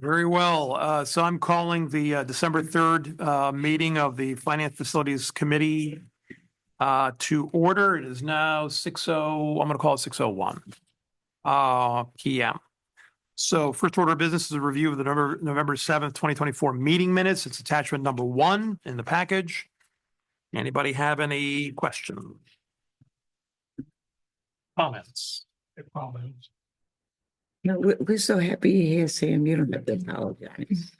Very well. So I'm calling the December 3rd meeting of the Finance Facilities Committee to order. It is now 6:00, I'm going to call it 6:01 p.m. So first order of business is a review of the November 7th, 2024 meeting minutes. It's attachment number 1 in the package. Anybody have any questions? Comments? Comments? No, we're so happy you're here, Sam. You don't have to apologize.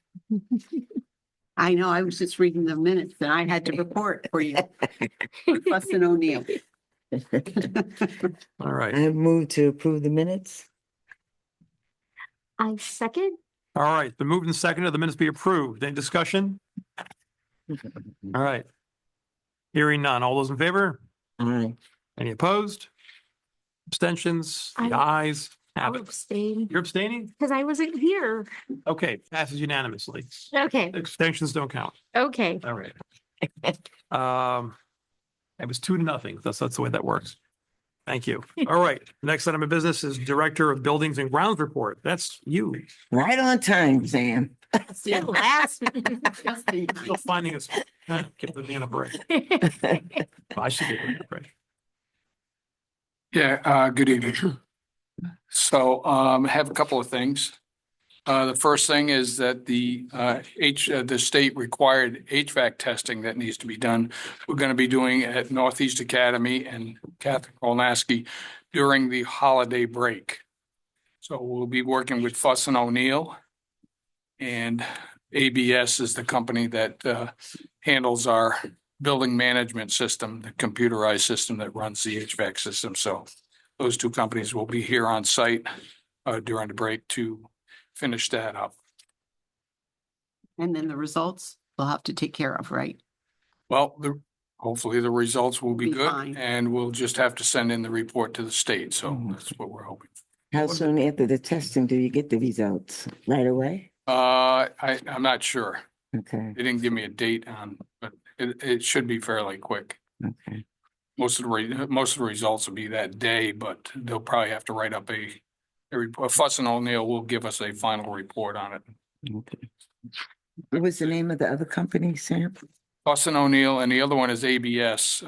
I know, I was just reading the minutes and I had to report for you. Bustin' O'Neill. All right. I move to approve the minutes. I second. All right. The moved and seconded, the minutes be approved. Any discussion? All right. Hearing none. All those in favor? Aye. Any opposed? Abstentions? The ayes have I'll it. abstain You're abstaining? because I wasn't here. Okay, passes unanimously. Okay, Abstentions don't count. okay. All right. It was 2-0. That's the way that works. Thank you. All right. Next item of business is Director of Buildings and Grounds report. That's you. Right on time, Sam. At last. Still finding us. Give the man a break. I should give him a break. Yeah, good evening. So I have a couple of things. The first thing is that the state required HVAC testing that needs to be done. We're going to be doing at Northeast Academy and Catholic Olnaski during the holiday break. So we'll be working with Fuss and O'Neill, and ABS is the company that handles our building management system, the computerized system that runs the HVAC system. So those two companies will be here on site during the break to finish that up. And then the results we'll have to take care of, right? Well, hopefully the results will be Be good, fine. and we'll just have to send in the report to the state. So that's what we're hoping. How soon after the testing do you get the results? Right away? I'm not sure. Okay, They didn't give me a date on, but it should be fairly quick. okay. Most of the results will be that day, but they'll probably have to write up a report. Fuss and O'Neill will give us a final report on it. Okay. What was the name of the other company, Sam? Fuss and O'Neill, and the other one is ABS,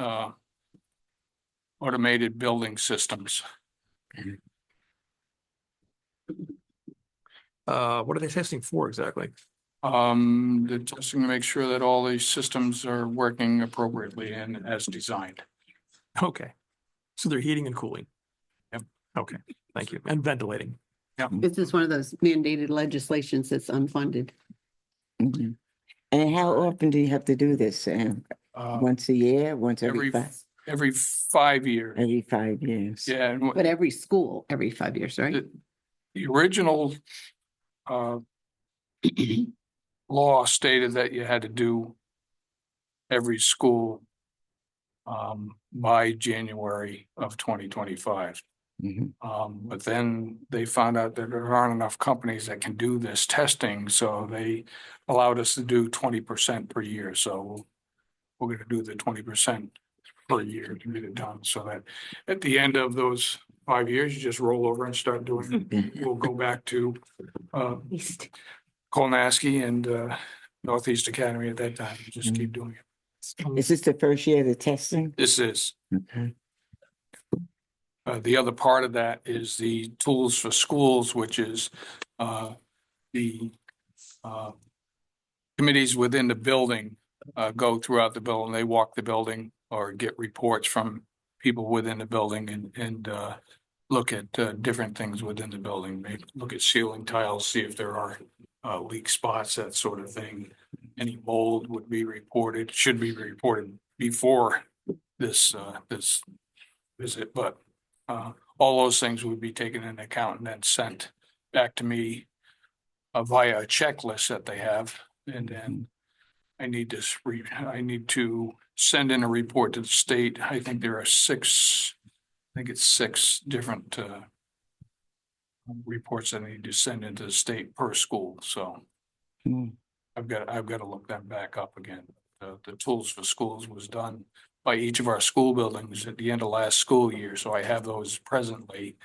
Automated Building Systems. What are they testing for exactly? They're testing to make sure that all these systems are working appropriately and as designed. Okay. So they're heating and cooling. Yep. Okay, thank you. And ventilating. This is one of those mandated legislations that's unfunded. Mhm. And how often do you have to do this, Sam? Once a year, once every Every 5 years. every 5 years? Yeah, and But every school, every 5 years, right? the original law stated that you had to do every school by January of 2025. Mhm. But then they found out that there aren't enough companies that can do this testing, so they allowed us to do 20% per year. So we're going to do the 20% per year to get it done, so that at the end of those 5 years, you just roll over and start doing it. We'll go back to East. Kolnaski and Northeast Academy at that time. Just keep doing it. Is this the first year of the testing? This is. Okay. The other part of that is the tools for schools, which is the committees within the building go throughout the building. They walk the building or get reports from people within the building and look at different things within the building. They look at ceiling tiles, see if there are leak spots, that sort of thing. Any mold would be reported, should be reported before this visit, but all those things would be taken into account and then sent back to me via a checklist that they have. And then I need to send in a report to the state. I think there are 6 different reports that I need to send into the state per school. So Mm. I've got to look them back up again. The tools for schools was done by each of our school buildings at the end of last school year. So I have those presently,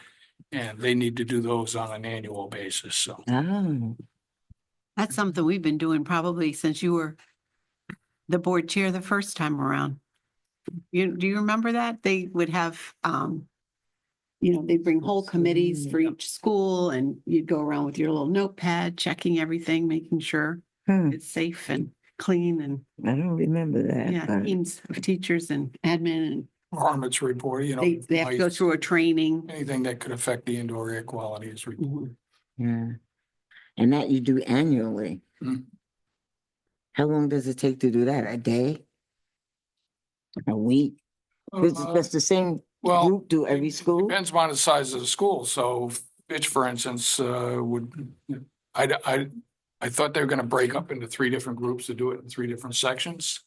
And they need to do those on an annual basis, so. Oh, That's something we've been doing probably since you were the board chair the first time around. Do you remember that? They would have, they'd bring whole committees for each school and you'd go around with your little notepad, checking everything, making sure it's safe and clean and, I don't remember that. yeah, but- teams of teachers and admin and Varmints report, they have to go mice, through a training. anything that could affect the indoor air quality is reported. Yeah. And that you do annually. Mm. How long does it take to do that? A day? A week? Does the same Well, group do every school? Depends upon the size of the school. So Fitch, for instance, I thought they were gonna break up into 3 different groups to do it in 3 different sections.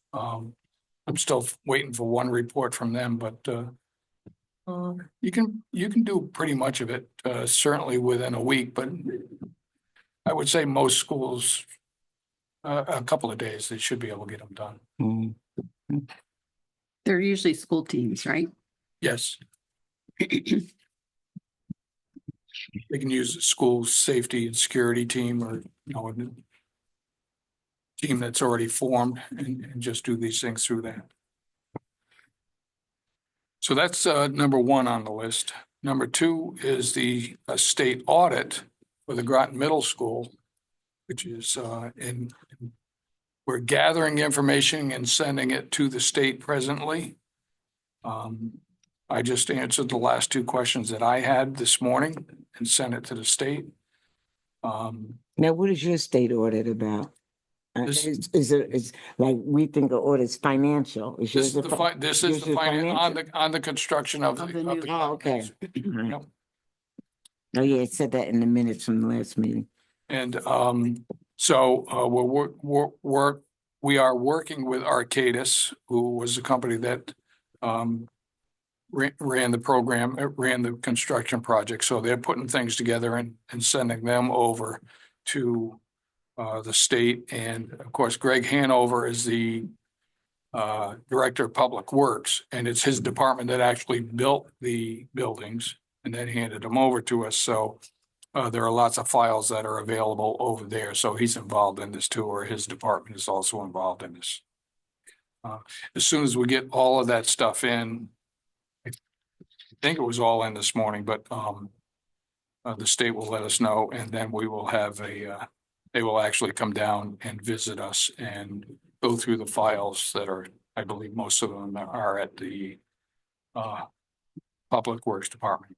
I'm still waiting for one report from them, but you can do pretty much of it, certainly within a week, but I would say most schools, a couple of days, they should be able to get them done. Mm. They're usually school teams, right? Yes. They can use a school safety and security team or, a team that's already formed and just do these things through that. So that's number 1 on the list. Number 2 is the state audit for the Groton Middle School, which is we're gathering information and sending it to the state presently. I just answered the last 2 questions that I had this morning and sent it to the state. Now, what is your state audit about? This- Is like we think of audit's financial. Is This yours is the this is yours the is finance on the construction of Of the. the of new- the- Oh, okay. Yep. Oh, yeah, it said that in the minutes from the last meeting. And so we are working with Arcadis, who was the company that ran the program, ran the construction project. So they're putting things together and sending them over to the state. And of course, Greg Hanover is the Director of Public Works, and it's his department that actually built the buildings and then handed them over to us. So there are lots of files that are available over there. So he's involved in this too, or his department is also involved in this. As soon as we get all of that stuff in, I think it was all in this morning, but the state will let us know, and then we will have they will actually come down and visit us and go through the files that are, I believe most of them are at the Public Works Department,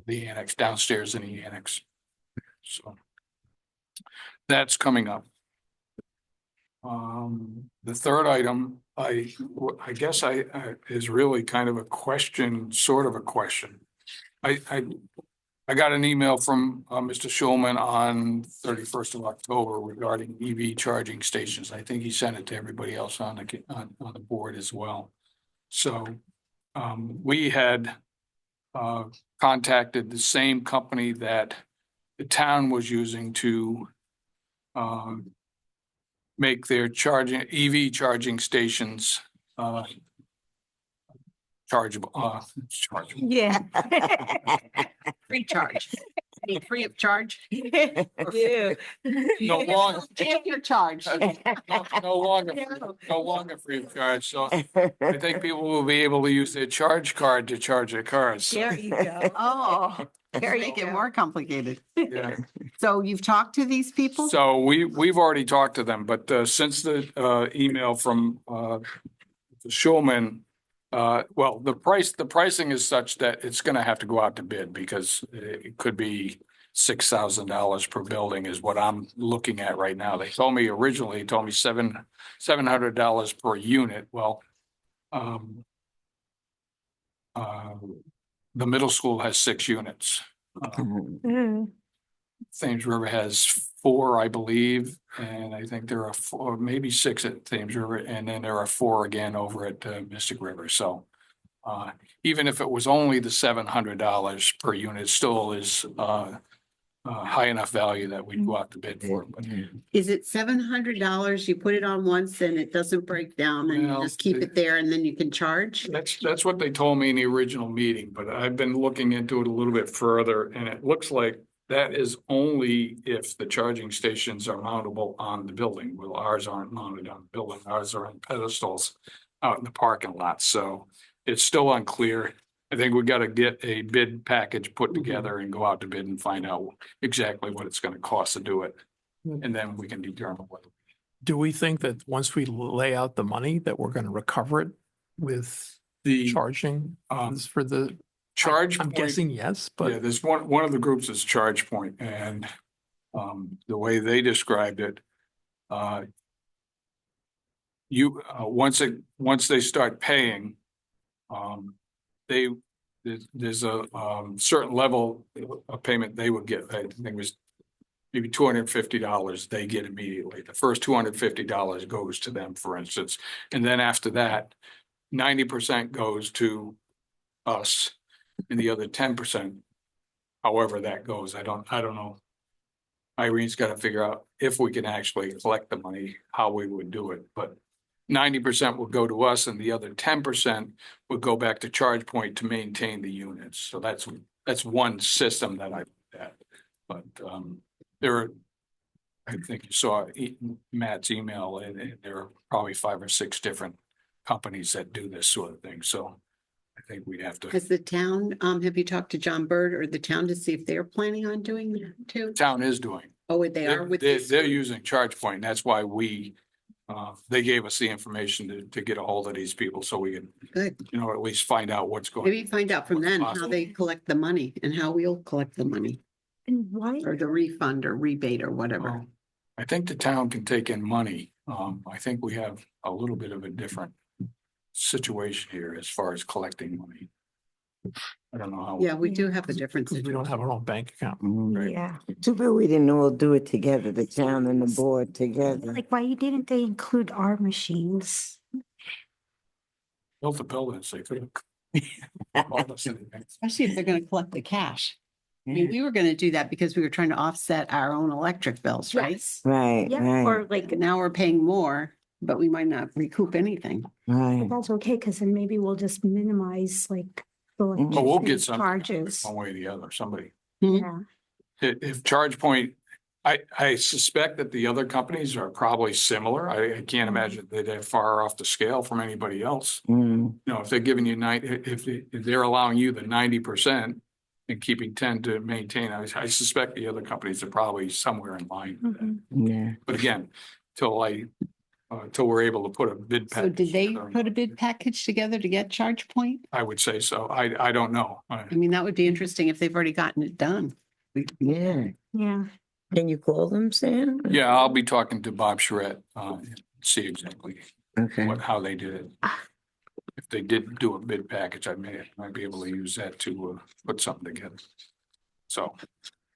the annex downstairs in the annex. So that's coming up. The third item, I guess is really kind of a question, sort of a question. I got an email from Mr. Schulman on 31st of October regarding EV charging stations. I think he sent it to everybody else on the board as well. So we had contacted the same company that the town was using to make their EV charging stations chargeable. Yeah. Free charge. I mean, free of charge. Yeah. No longer, Take your charge. no longer free of charge. So I think people will be able to use their charge card to charge their cars. There you go. Oh, There you make it go. more complicated. Yeah. So you've talked to these people? So we've already talked to them, but since the email from Schulman, well, the pricing is such that it's going to have to go out to bid because it could be $6,000 per building is what I'm looking at right now. They told me originally, $700 per unit. Well, the middle school has 6 units. Mm. Thames River has 4, I believe, and I think there are 4, maybe 6 at Thames River, and then there are 4 again over at Mystic River. So even if it was only the $700 per unit, still is high enough value that we'd go out to bid for it. But Is it $700? You put it on once and it doesn't break down and you Well, just keep it there and then you can charge? that's what they told me in the original meeting, but I've been looking into it a little bit further, and it looks like that is only if the charging stations are mountable on the building. Well, ours aren't mounted on the building. Ours are on pedestals out in the parking lot, so it's still unclear. I think we gotta get a bid package put together and go out to bid and find out exactly what it's gonna cost to do it. And then we can determine whether. Do we think that once we lay out the money that we're going to recover it with The charging for the, charge. I'm point- guessing yes, Yeah, but there's one of the groups is Charge Point, and the way they described it, once they start paying, they, there's a certain level of payment they would get. I think it was maybe $250 they get immediately. The first $250 goes to them, for instance. And then after that, 90% goes to us and the other 10%, however that goes, I don't know. Irene's got to figure out if we can actually collect the money, how we would do it, but 90% would go to us and the other 10% would go back to Charge Point to maintain the units. So that's one system that I looked at. But there are, I think you saw Matt's email, and there are probably 5 or 6 different companies that do this sort of thing. So I think we'd have to. Has the town, have you talked to John Bird or the town to see if they're planning on doing that too? Town is doing. Oh, they are with this? They're using Charge Point. That's why they gave us the information to get a hold of these people so we can, Good. at least find out what's going. Maybe find out from them how Possible. they collect the money and how we'll collect the money And why? or the refund or rebate or whatever. Well, I think the town can take in money. I think we have a little bit of a different situation here as far as collecting money. I don't know how. Yeah, we do have a difference. because we don't have our own bank account. Right. Yeah, Too bad we didn't all do it together, the town and the board together. like why didn't they include our machines? Built the buildings, they could have. called us in advance. Especially if they're gonna collect the cash. I mean, we were gonna do that because we were trying to offset our own electric bills, right? Yes. Right, Yeah, right, or like, Now we're paying more, but we might not recoup anything. right. that's okay, because then maybe we'll just minimize like the Oh, we'll get electricity something. charges. One way or the other, somebody. Yeah, If Charge Point, I suspect that the other companies are probably similar. I can't imagine that they're far off the scale from anybody else. Mm, If they're giving you if they're allowing you the 90% and keeping 10 to maintain, I suspect the other companies are probably somewhere in line with that. mhm. yeah. But again, till we're able to put a bid So package. did they together, put a bid package together to get Charge Point? I would say so. I don't know. I mean, that would be interesting if they've already gotten it done. Yeah. Yeah, Can you call them, Sam? Yeah, I'll be talking to Bob Charette, see exactly Okay. how they did it. If they did do a bid package, I might be able to use that to put something together. So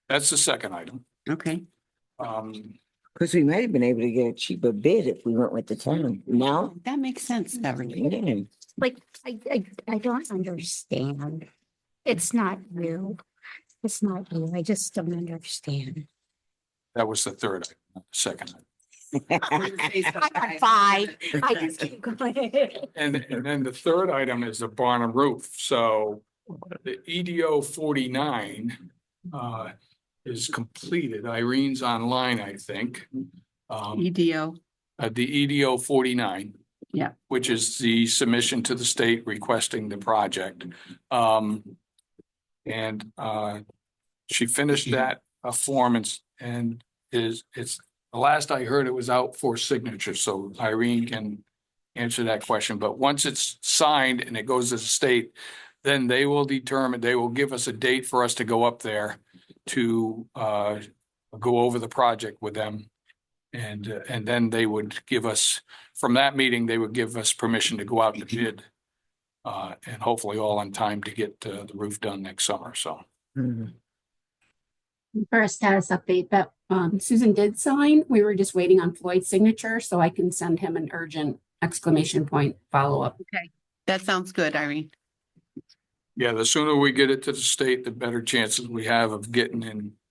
that's the second item. Okay. Because we might have been able to get a cheaper bid if we went with the town. No? That makes sense, Beverly. Yeah. like, I don't understand. It's not you. It's not you. I just don't understand. That was the third item, not the second. Item. I got 5. I just keep going. And then the third item is the barn and roof. So the EDO 49 is completed. Irene's online, I think. EDO. The EDO 49. Yeah. Which is the submission to the state requesting the project. And she finished that form and it's the last I heard it was out for signature, so Irene can answer that question. But once it's signed and it goes to the state, then they will give us a date for us to go up there to go over the project with them. And then they would give us, from that meeting, they would give us permission to go out to bid. And hopefully all on time to get the roof done next summer, so. Mhm. For a status update, that Susan did sign. We were just waiting on Floyd's signature, so I can send him an urgent exclamation point follow-up. That sounds good, Irene. Yeah, the sooner we get it to the state, the better chances we have of getting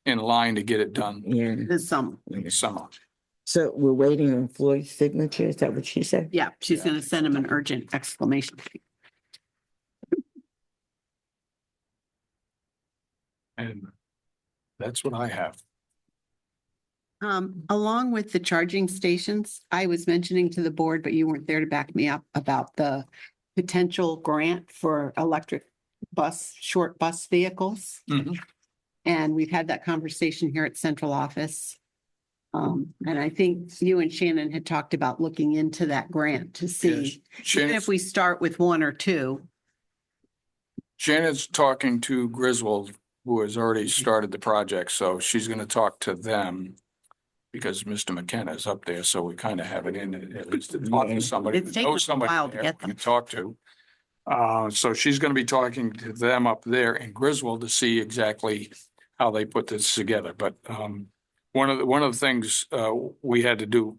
in line to get it done Yeah. This summer. in the summer. So we're waiting on Floyd's signature. Is that what she said? Yeah, she's Yeah. gonna send him an urgent exclamation point. And that's what I have. Along with the charging stations, I was mentioning to the board, but you weren't there to back me up about the potential grant for electric short bus vehicles. Mhm. And we've had that conversation here at central office. And I think you and Shannon had talked about looking into that grant to see, even Shannon's, if we start with one or two. Shannon's talking to Griswold, who has already started the project, so she's gonna talk to them. Because Mr. McKenna is up there, so we kind of have it in, at least to talk to somebody, It's who taken knows a somebody while to there get we can them. talk to. So she's gonna be talking to them up there in Griswold to see exactly how they put this together, but, one of the things, we had to do,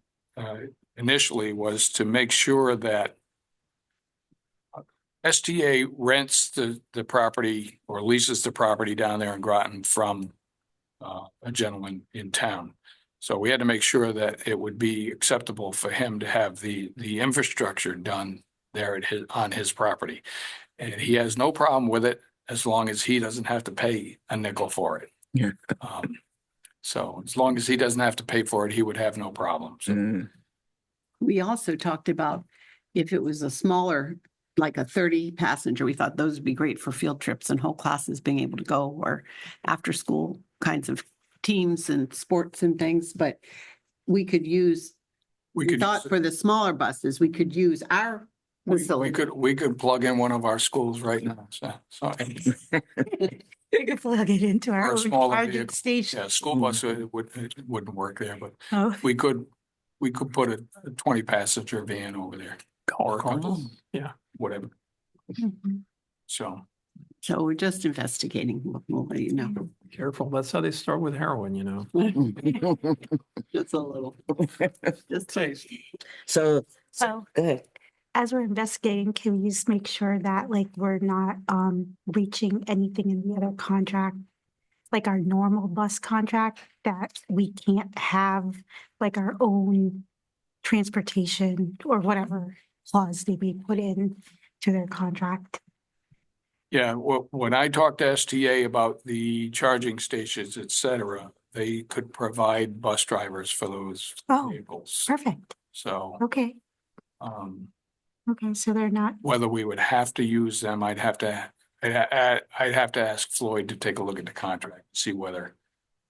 initially was to make sure that STA rents the property or leases the property down there in Groton from, a gentleman in town. So we had to make sure that it would be acceptable for him to have the infrastructure done there on his property. And he has no problem with it as long as he doesn't have to pay a nickel for it. Yeah. So as long as he doesn't have to pay for it, he would have no problem. So Mm. We also talked about if it was a smaller, like a 30 passenger, we thought those would be great for field trips and whole classes being able to go, or after school kinds of teams and sports and things, but we could use, we we could, thought for the smaller buses, we could use our facility. we could plug in one of our schools right now. So We could plug it into Or our a own smaller charging vehicle. station. yeah, school bus it wouldn't work there, but Oh, we could put a 20 passenger van over there, or a couple, Yeah. whatever. mhm. So. So we're just investigating. We'll let you know. Careful. That's how they start with heroin, you know. Just a little. Just Taste. So, So go ahead. as we're investigating, can we just make sure that like we're not reaching anything in the other contract? Like our normal bus contract, that we can't have like our own transportation or whatever clause they be put in to their contract. Yeah, when I talked to STA about the charging stations, et cetera, they could provide bus drivers for those Oh, vehicles. perfect. So, Okay. Okay. So they're not, whether we would have to use them, I'd have to ask Floyd to take a look at the contract, see whether,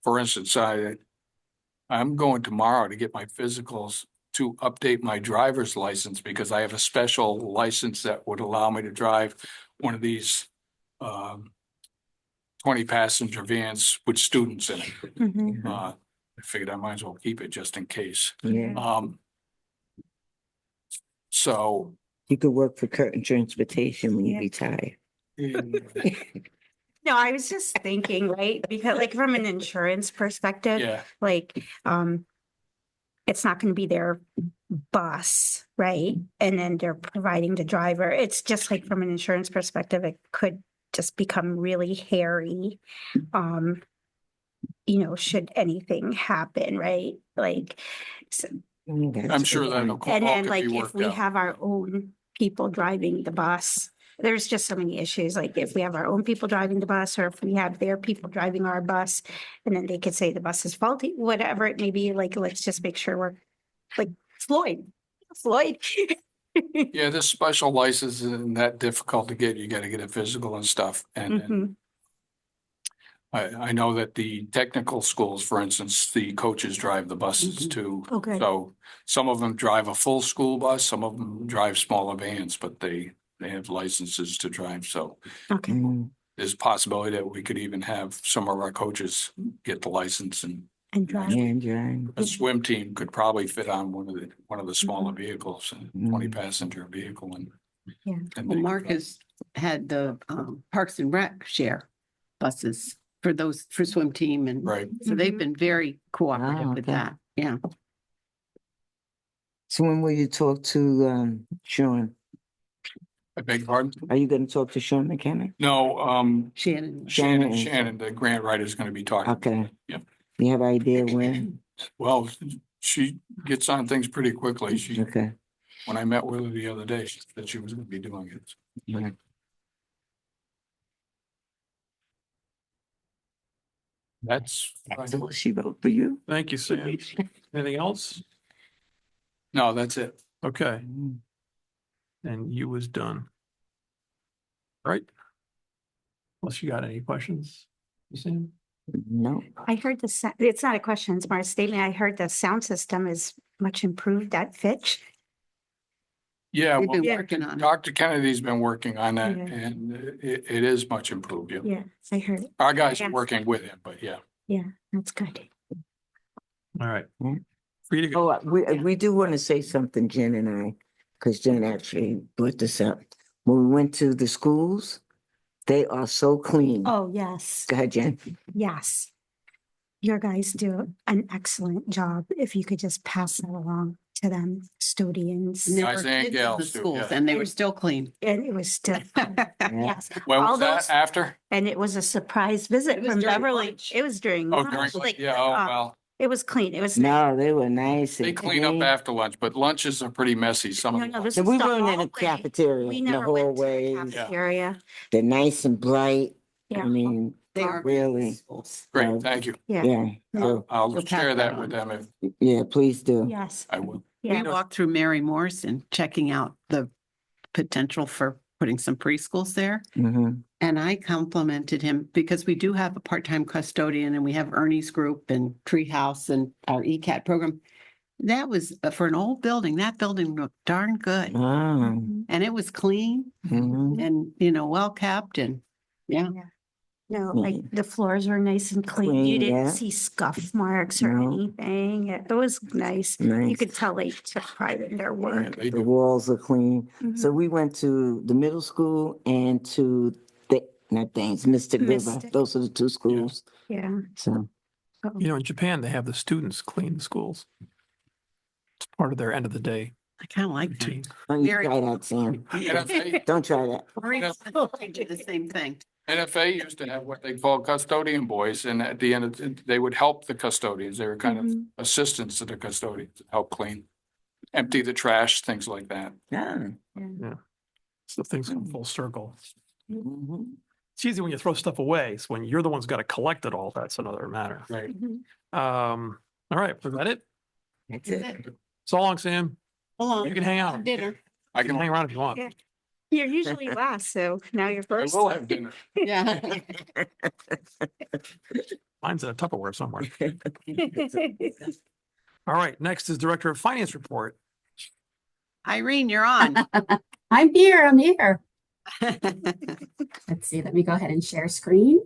for instance, I'm going tomorrow to get my physicals to update my driver's license because I have a special license that would allow me to drive one of these 20 passenger vans with students in it. mhm. I figured I might as well keep it just in case. Yeah. So You could work for Curtin Transportation when you Yeah. retire. No, I was just thinking, right? Because like from an insurance perspective, yeah, like, it's not going to be their bus, right? And then they're providing the driver. It's just like from an insurance perspective, it could just become really hairy. Should anything happen, right? Like, so, I'm sure that all and then could like be if worked we out. have our own people driving the bus, there's just so many issues. Like if we have our own people driving the bus, or if we have their people driving our bus, and then they could say the bus is faulty, whatever it may be, like, let's just make sure we're like Floyd. Yeah, this special license isn't that difficult to get. You got to get a physical and stuff. And Mhm. I know that the technical schools, for instance, the coaches drive the buses too. Oh, good. So some of them drive a full school bus, some of them drive smaller vans, but they have licenses to drive. So Okay. Mm. there's a possibility that we could even have some of our coaches get the license, and And drive. And drive. a swim team could probably fit on one of the smaller vehicles, a 20 Mm. passenger vehicle, and. Yeah. and Well, they- Mark has had the Parks and Rec share buses for swim team, and Right. so they've Mhm. been very cooperative Ah, with okay. that. Yeah. So when will you talk to Sean? I beg your pardon? Are you gonna talk to Sean McKenna? No, Shannon. Shannon, the grant writer is gonna be talking. Okay. Yep. You have idea when? Well, she gets on things pretty quickly. Okay. When I met with her the other day, she said she was gonna be doing it. Right. That's, So what she wrote for you? Thank you, Sam. Anything else? no, that's it. Okay, and you was done. Right? Unless you got any questions, Sam? No. I heard it's not a question, it's more a statement. I heard the sound system is much improved at Fitch. Yeah, We've well, been working on it. Dr. Kennedy's been working on that Yeah. and it is much improved. Yeah. Yeah, I heard. it. Our guys are Yeah. working with him, but yeah. Yeah, that's good. All right. Hmm. Free to go. Oh, we do want to say something, Jen and I, because Jen actually brought this up. When we went to the schools, they are so clean. Oh, yes, Go ahead, Jen. yes. Your guys do an excellent job. If you could just pass that along to them, custodians. And there Guys were and kids in the gals too, schools yeah. and they were still clean. And it was still, yes. When All was that? those- After? And it was a surprise visit It was from during Beverly. lunch. It was during Oh, lunch. during, like, yeah, oh, well, It was clean. It was. No, they were nice. they and clean up clean. after lunch, but lunches are pretty messy. Some No, of no, them. this So was we the weren't in the hallway. cafeteria, We in the never went to the hallways. cafeteria. They're nice and bright. Yeah. I mean, They are really. schools. Great, thank you. Yeah. Yeah. So, I'll You'll pass share that that with on. them if yeah, please do. Yes. I will. We Yeah. walked through Mary Morrison, checking out the potential for putting some preschools there. Mhm. And I complimented him because we do have a part-time custodian and we have Ernie's group and Treehouse and our ECAT program. That was for an old building. That building looked darn good Ah. and it was clean Mhm. and, well kept and yeah. No, Yeah. like the floors were nice and clean. You Clean, didn't yeah. see scuff marks or No. anything. It was nice. You Nice. could tell they took pride in their work. They The do. walls are clean. So Mhm. we went to the middle school and to the, not Thames, Mystic River. Mystic. Those are the two schools. Yeah. So, Oh, You know, in Japan, they have the students clean the schools. It's part of their end of the day I kind of like routine. don't you Very- try that, Sam. NFA, Don't try that. I do the same thing. NFA used to have what they call custodian boys, and at the end of it, they would help the custodians. They were kind of Mhm. assistants to the custodians, help clean, empty the trash, things like that. Yeah. So things come full circle. Mhm. It's easy when you throw stuff away. It's when you're the one's got to collect it all. That's another matter. Right. Mhm. All right, was that it? That's it. So long, Sam. Hold You on. can hang out. You Dinner. I can can, hang around if you want. Yeah. You're usually last, so now you're I first. will have dinner. Yeah. Mine's in a Tupperware somewhere. All right, next is Director of Finance report. Irene, you're on. I'm here. Let's see, let me go ahead and share screen.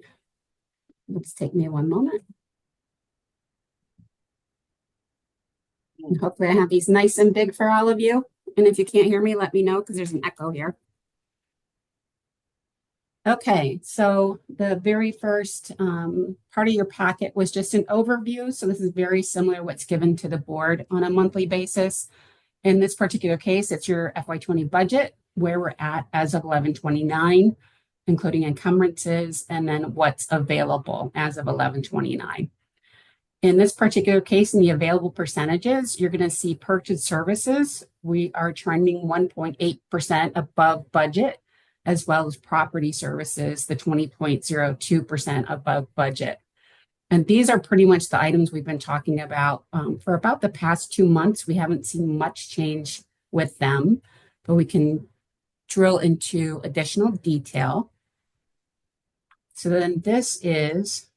Let's take me one moment. And hopefully I have these nice and big for all of you. And if you can't hear me, let me know because there's an echo here. Okay, so the very first part of your packet was just an overview. So this is very similar to what's given to the board on a monthly basis. In this particular case, it's your FY20 budget, where we're at as of 11/29, including encumbrances, and then what's available as of 11/29. In this particular case, in the available percentages, you're going to see purchase services. We are trending 1.8% above budget, as well as property services, the 20.02% above budget. And these are pretty much the items we've been talking about for about the past 2 months. We haven't seen much change with them, but we can drill into additional detail. So then this is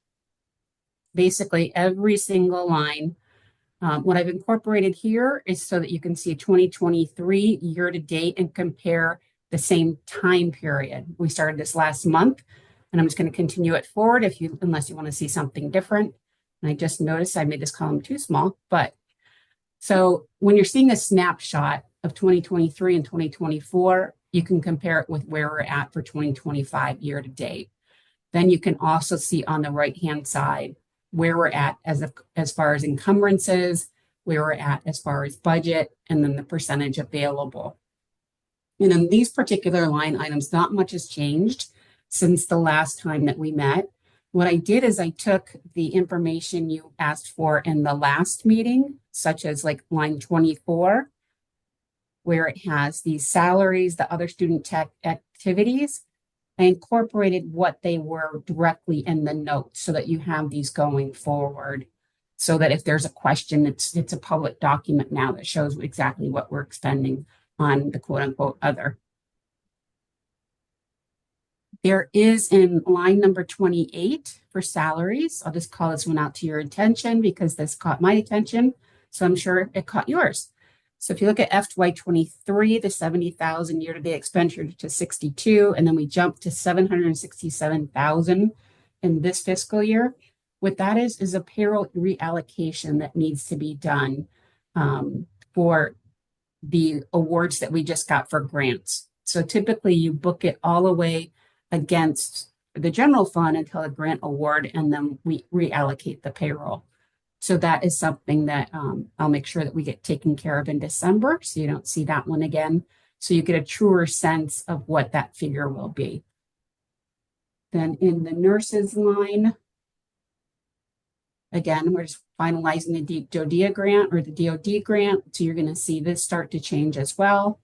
basically every single line. What I've incorporated here is so that you can see 2023 year to date and compare the same time period. We started this last month, and I'm just going to continue it forward unless you want to see something different. And I just noticed I made this column too small, but so when you're seeing a snapshot of 2023 and 2024, you can compare it with where we're at for 2025 year to date. Then you can also see on the right-hand side where we're at as far as encumbrances, where we're at as far as budget, and then the percentage available. And in these particular line items, not much has changed since the last time that we met. What I did is I took the information you asked for in the last meeting, such as like line 24, where it has these salaries, the other student tech activities. I incorporated what they were directly in the notes so that you have these going forward. So that if there's a question, it's a public document now that shows exactly what we're expending on the quote unquote other. There is in line number 28 for salaries. I'll just call this one out to your attention because this caught my attention. So I'm sure it caught yours. So if you look at FY23, the 70,000 year-to-date expenditure to 62, and then we jump to 767,000 in this fiscal year. What that is a payroll reallocation that needs to be done for the awards that we just got for grants. So typically you book it all away against the general fund until a grant award, and then we reallocate the payroll. So that is something that I'll make sure that we get taken care of in December, so you don't see that one again. So you get a truer sense of what that figure will be. Then in the nurses line, again, we're just finalizing the DoD grant or the DoD grant. So you're going to see this start to change as well.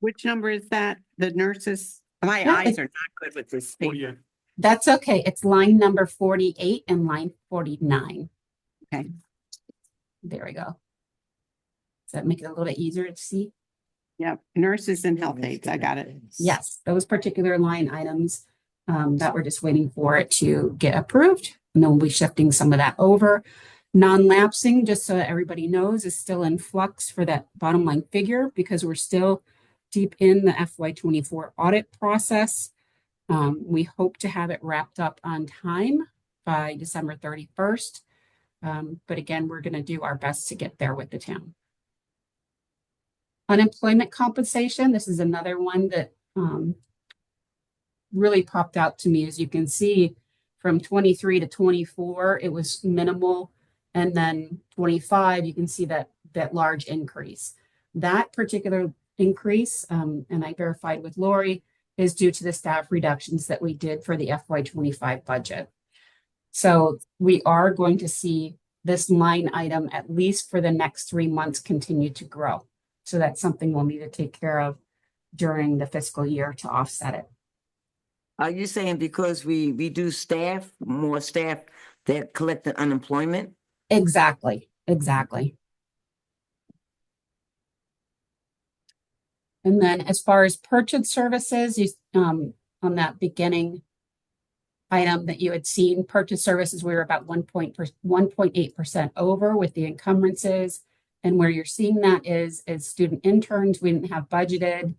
Which number is that? The nurses? My Yeah, eyes are not good with this Oh, thing. yeah. That's okay. It's line number 48 and line 49. Okay. There we go. Does that make it a little bit easier to see? Yep, nurses and health aides, I got it. Yes, those particular line items that we're just waiting for it to get approved. And then we'll be shifting some of that over. Non-lapsing, just so that everybody knows, is still in flux for that bottom line figure because we're still deep in the FY24 audit process. We hope to have it wrapped up on time by December 31st. But again, we're going to do our best to get there with the town. Unemployment compensation, this is another one that really popped out to me. As you can see, from 23 to 24, it was minimal. And then 25, you can see that large increase. That particular increase, and I verified with Lori, is due to the staff reductions that we did for the FY25 budget. So we are going to see this line item, at least for the next 3 months, continue to grow. So that's something we'll need to take care of during the fiscal year to offset it. Are you saying because we reduce staff, more staff that collected unemployment? Exactly. And then as far as purchase services, on that beginning item that you had seen, purchase services, we were about 1.8% over with the encumbrances. And where you're seeing that is student interns we didn't have budgeted.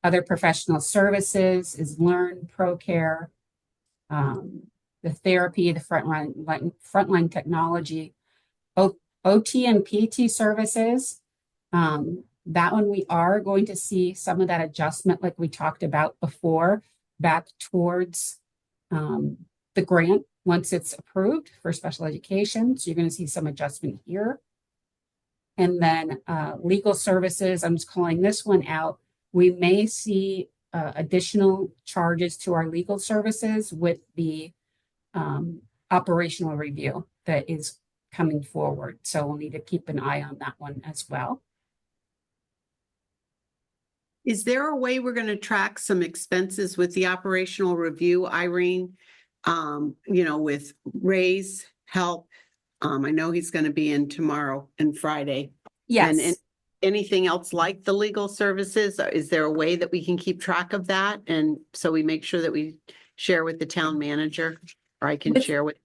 Other professional services is Learn, ProCare, the therapy, the frontline technology, OT and PT services. That one we are going to see some of that adjustment like we talked about before back towards the grant once it's approved for special education. So you're going to see some adjustment here. And then legal services, I'm just calling this one out. We may see additional charges to our legal services with the operational review that is coming forward. So we'll need to keep an eye on that one as well. Is there a way we're going to track some expenses with the operational review, Irene? With Ray's help. I know he's going to be in tomorrow and Friday. Yes. And anything else like the legal services? Is there a way that we can keep track of that? And so we make sure that we share with the town manager, or I can share with.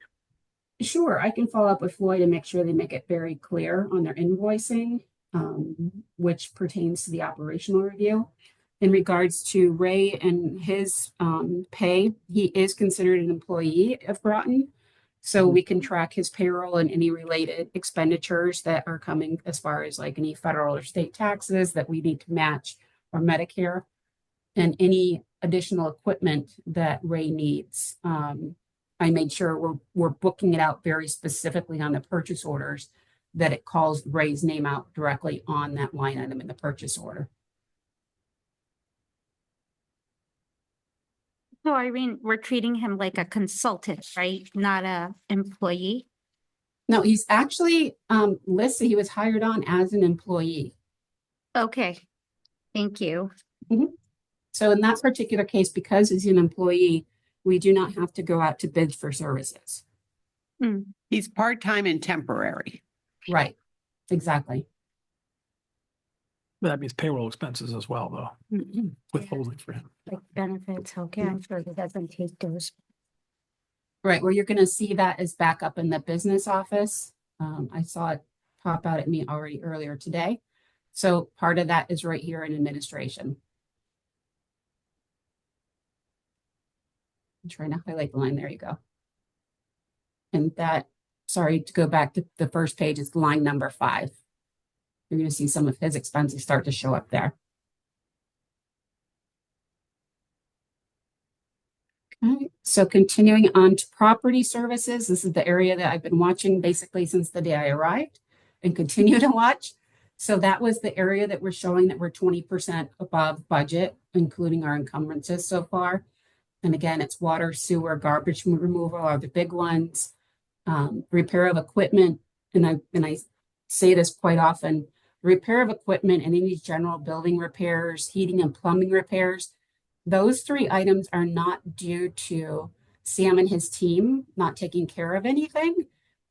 Sure, I can follow up with Floyd and make sure they make it very clear on their invoicing, which pertains to the operational review. In regards to Ray and his pay, he is considered an employee of Groton. So we can track his payroll and any related expenditures that are coming as far as like any federal or state taxes that we need to match, or Medicare, and any additional equipment that Ray needs. I made sure we're booking it out very specifically on the purchase orders, that it calls Ray's name out directly on that line item in the purchase order. So Irene, we're treating him like a consultant, right? Not a employee. No, he's actually listed, he was hired on as an employee. Okay, thank you. So in that particular case, because he's an employee, we do not have to go out to bid for services. He's part-time and temporary. Right, exactly. That means payroll expenses as well, though, withholding for him. Like benefits, okay, I'm sure he doesn't take those. Right, where you're gonna see that is back up in the business office. I saw it pop out at me already earlier today. So part of that is right here in administration. I'm trying to highlight the line, there you go. And that, sorry, to go back to the first page, is line number 5. You're gonna see some of his expenses start to show up there. Okay, so continuing on to property services, this is the area that I've been watching basically since the day I arrived and continue to watch. So that was the area that we're showing that we're 20% above budget, including our encumbrances so far. And again, it's water, sewer, garbage removal are the big ones. Repair of equipment, and I say this quite often, repair of equipment and any general building repairs, heating and plumbing repairs, those 3 items are not due to Sam and his team not taking care of anything.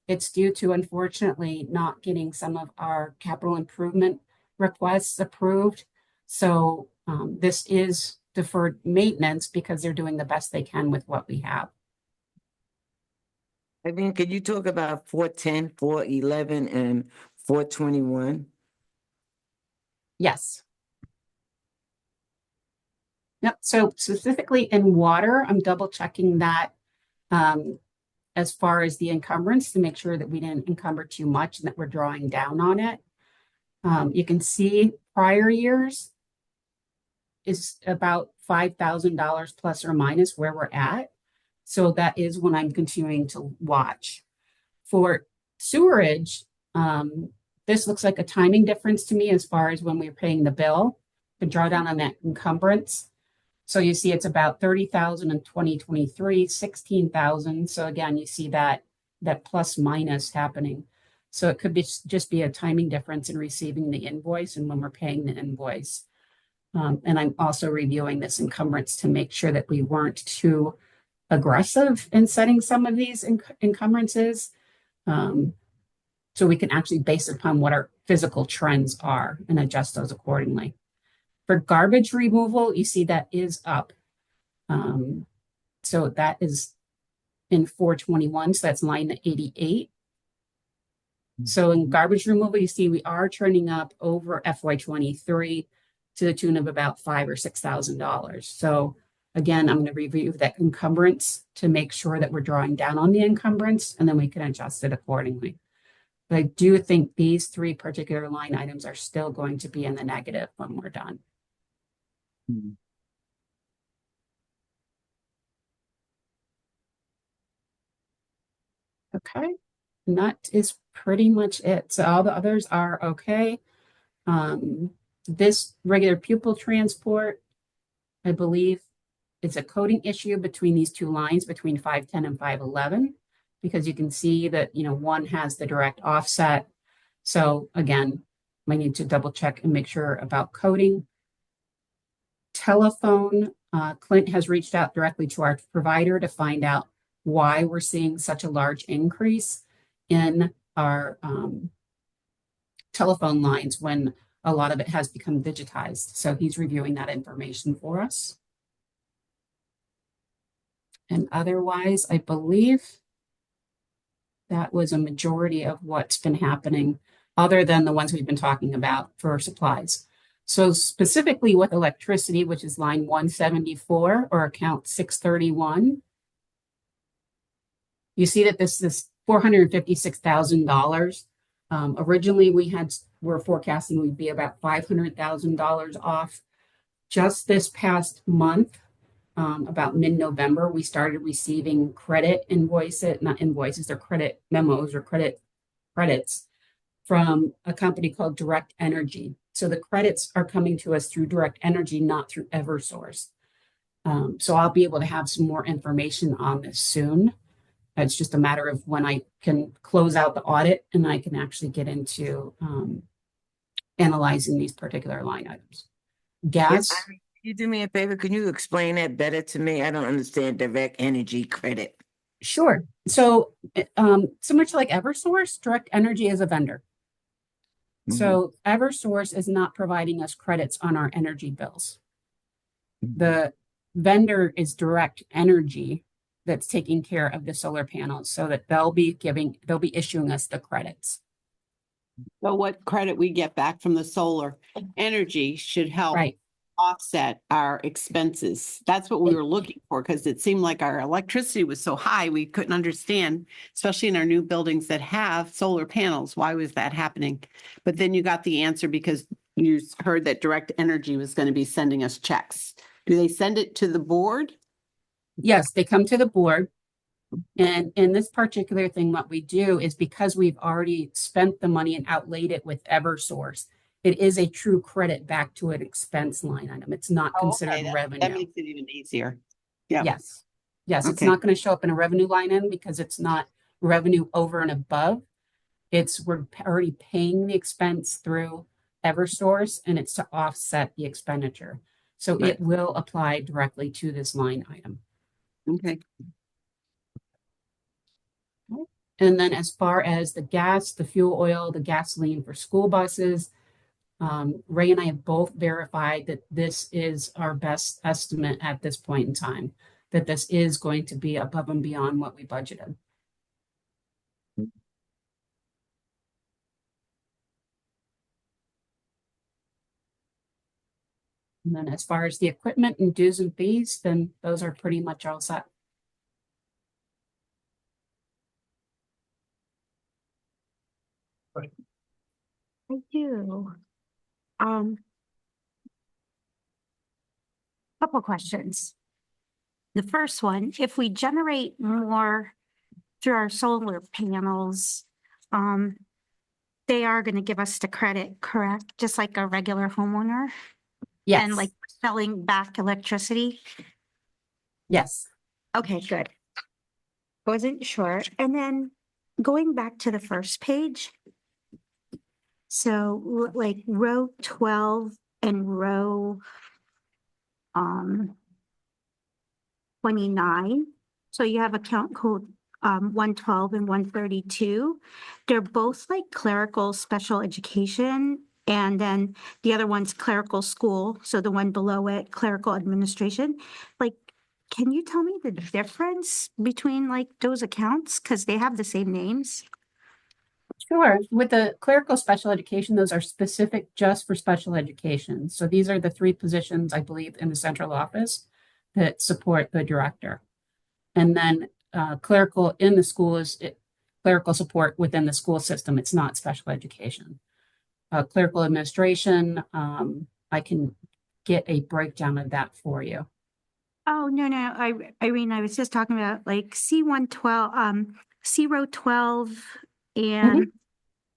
It's due to, unfortunately, not getting some of our capital improvement requests approved. So this is deferred maintenance because they're doing the best they can with what we have. I mean, could you talk about 410, 411, and 421? Yes. Yep. So specifically in water, I'm double checking that as far as the encumbrance to make sure that we didn't encumber too much and that we're drawing down on it. You can see prior years is about $5,000 plus or minus where we're at. So that is when I'm continuing to watch. For sewerage, this looks like a timing difference to me as far as when we're paying the bill, the drawdown on that encumbrance. So you see it's about 30,000 in 2023, 16,000. So again, you see that plus minus happening. So it could be just be a timing difference in receiving the invoice and when we're paying the invoice. And I'm also reviewing this encumbrance to make sure that we weren't too aggressive in setting some of these encumbrances. So we can actually base it upon what our physical trends are and adjust those accordingly. For garbage removal, you see that is up. So that is in 421, so that's line 88. So in garbage removal, you see we are trending up over FY23 to the tune of about $5,000 or $6,000. So again, I'm going to review that encumbrance to make sure that we're drawing down on the encumbrance, and then we can adjust it accordingly. But I do think these 3 particular line items are still going to be in the negative when we're done. Okay, and that is pretty much it. So all the others are okay. This regular pupil transport, I believe, it's a coding issue between these 2 lines, between 510 and 511, because you can see that, one has the direct offset. So again, I need to double check and make sure about coding. Telephone, Clint has reached out directly to our provider to find out why we're seeing such a large increase in our telephone lines when a lot of it has become digitized. So he's reviewing that information for us. And otherwise, I believe that was a majority of what's been happening, other than the ones we've been talking about for supplies. So specifically with electricity, which is line 174 or account 631, you see that this is $456,000. Originally, we're forecasting we'd be about $500,000 off. Just this past month, about mid-November, we started receiving credit invoices, not invoices, they're credit memos or credits from a company called Direct Energy. So the credits are coming to us through Direct Energy, not through Eversource. So I'll be able to have some more information on this soon. It's just a matter of when I can close out the audit and I can actually get into analyzing these particular line items. Gas, You do me a favor, can you explain that better to me? I don't understand direct energy credit. sure. So similar to like Eversource, Direct Energy is a vendor. So Eversource is not providing us credits on our energy bills. The vendor is Direct Energy that's taking care of the solar panels so that they'll be issuing us the credits. So what credit we get back from the solar energy should help Right. offset our expenses. That's what we were looking for, because it seemed like our electricity was so high, we couldn't understand, especially in our new buildings that have solar panels. Why was that happening? But then you got the answer because you heard that Direct Energy was going to be sending us checks. Do they send it to the board? Yes, they come to the board. And in this particular thing, what we do is because we've already spent the money and outlaid it with Eversource, it is a true credit back to an expense line item. It's not considered That revenue. makes it even easier. Yeah. Yes. Yes, it's Okay. not going to show up in a revenue line item because it's not revenue over and above. We're already paying the expense through Eversource and it's to offset the expenditure. So Right. it will apply directly to this line item. Okay. And then as far as the gas, the fuel oil, the gasoline for school buses, Ray and I have both verified that this is our best estimate at this point in time, that this is going to be above and beyond what we budgeted. And then as far as the equipment and dues and fees, then those are pretty much all set. I do. Couple questions. The first one, if we generate more through our solar panels, they are going to give us the credit, correct? Just like a regular homeowner? Yes. And like selling back electricity? Yes. Okay, good. Wasn't sure. And then going back to the first page. So like row 12 and row 29. So you have account code 112 and 132. They're both like clerical special education. And then the other one's clerical school. So the one below it, clerical administration. Like, can you tell me the difference between like those accounts? Because they have the same names. Sure. With the clerical special education, those are specific just for special education. So these are the three positions, I believe, in the central office that support the director. And then clerical in the school is clerical support within the school system. It's not special education. Clerical administration, I can get a breakdown of that for you. Oh, no. Irene, I was just talking about like C112, C row 12, and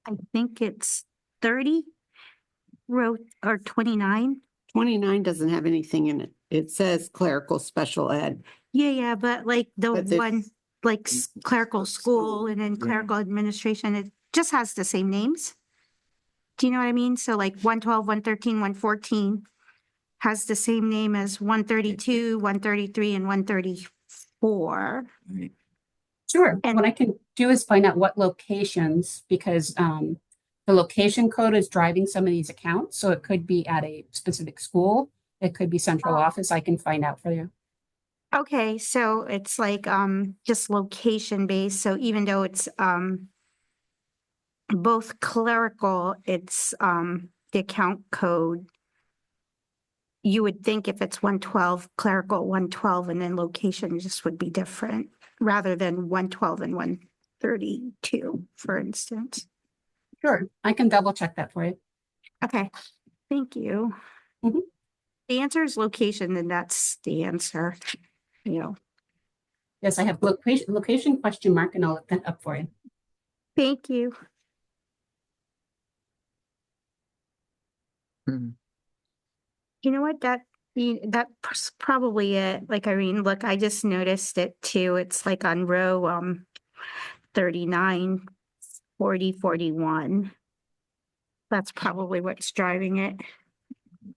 I think it's 30 row or 29. 29 doesn't have anything in it. It says clerical special ed. Yeah, but like the But there's- one, like clerical school and then clerical administration, it just has the same names. Do you know what I mean? So like 112, 113, 114 has the same name as 132, 133, and 134. Sure. And- What I can do is find out what locations, because the location code is driving some of these accounts. So it could be at a specific school. It could be central office. I can find out for you. Okay, so it's like just location based. So even though it's both clerical, it's the account code. You would think if it's 112 clerical 112 and then location just would be different rather than 112 and 132, for instance. Sure. I can double check that for you. Okay, thank you. Mhm. The answer is location, then that's the answer. You know, Yes, I have location question mark, and I'll look that up for you. thank you. Mhm. You know what, that That's probably it. Like, Irene, look, I just noticed it too. It's like on row 39, 40, 41. That's probably what's driving it.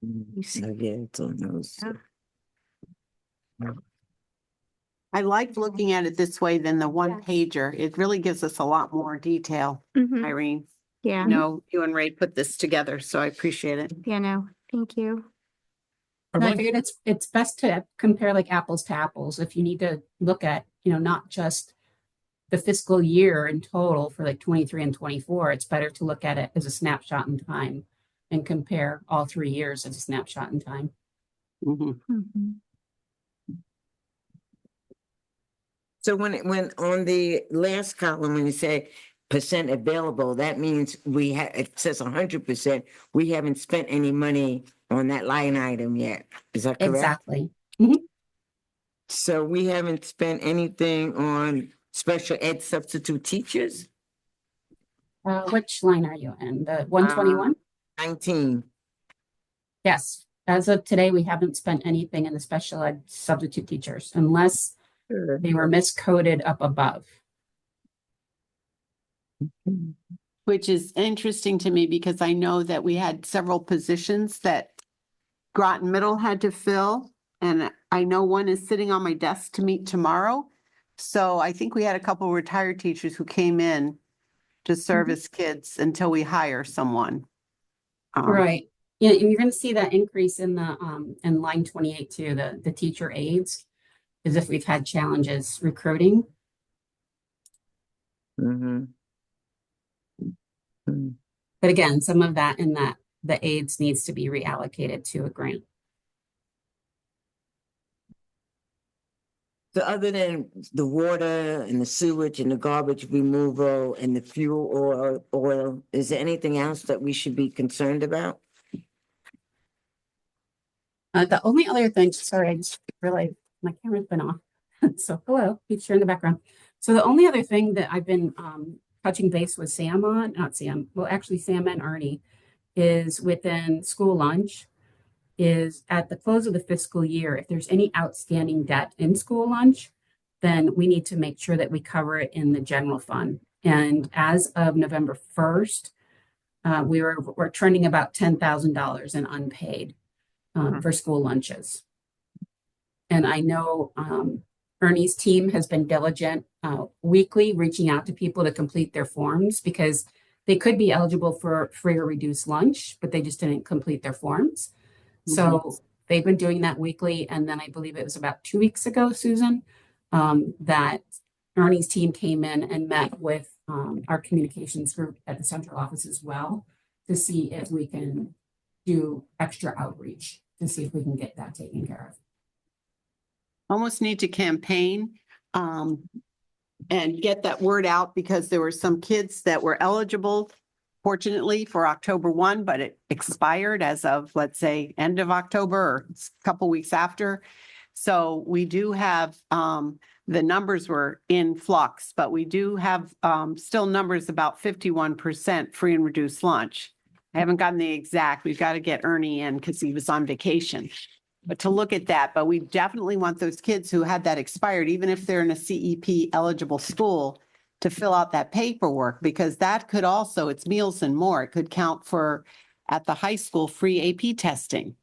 You see. So, yeah, it's on those. Yeah. I like looking at it this way than the one Yes. pager. It really gives us a lot more detail, Mhm. Irene. Yeah, No, you and Ray put this together, so I appreciate it. yeah, no, thank you. And I figured it's best to compare like apples to apples. If you need to look at, not just the fiscal year in total for like 23 and 24, it's better to look at it as a snapshot in time and compare all 3 years as a snapshot in time. Mhm. Mhm. So when on the last column, when you say percent available, that means it says 100%. We haven't spent any money on that line item yet. Is that correct? Exactly. So we haven't spent anything on special ed substitute teachers? Which line are you in? The 121? 19. Yes. As of today, we haven't spent anything in the special ed substitute teachers unless Sure. they were miscoded up above. Which is interesting to me because I know that we had several positions that Groton Middle had to fill. And I know one is sitting on my desk to meet tomorrow. So I think we had a couple retired teachers who came in to service kids until we hire someone. Right. Yeah, and you're going to see that increase in the in line 28 too, the teacher aides, as if we've had challenges recruiting. Mm-hmm. Mm. But again, some of that in that the aides needs to be reallocated to a grant. So other than the water and the sewage and the garbage removal and the fuel oil, is there anything else that we should be concerned about? The only other thing, sorry, I just realized my camera's been off. So hello, feature in the background. So the only other thing that I've been touching base with Sam on, not Sam, well, actually Sam and Ernie, is within school lunch, is at the close of the fiscal year, if there's any outstanding debt in school lunch, then we need to make sure that we cover it in the general fund. And as of November 1st, we're trending about $10,000 in unpaid for school lunches. And I know Ernie's team has been diligent weekly reaching out to people to complete their forms because they could be eligible for free or reduced lunch, but they just didn't complete their forms. So they've been doing that weekly. And then I believe it was about 2 weeks ago, Susan, that Ernie's team came in and met with our communications group at the central office as well to see if we can do extra outreach to see if we can get that taken care of. Almost need to campaign and get that word out because there were some kids that were eligible, fortunately, for October 1, but it expired as of, let's say, end of October or a couple weeks after. So we do have, the numbers were in flux, but we do have still numbers about 51% free and reduced lunch. I haven't gotten the exact, we've got to get Ernie in because he was on vacation. But to look at that, but we definitely want those kids who had that expired, even if they're in a CEP eligible school, to fill out that paperwork because that could also, it's meals and more. It could count for at the high school free AP testing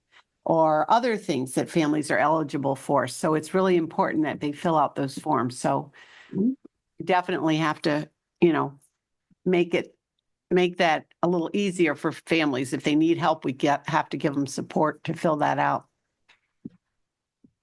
or other things that families are eligible for. So it's really important that they fill out those forms. So we definitely have to, make that a little easier for families. If they need help, we have to give them support to fill that out.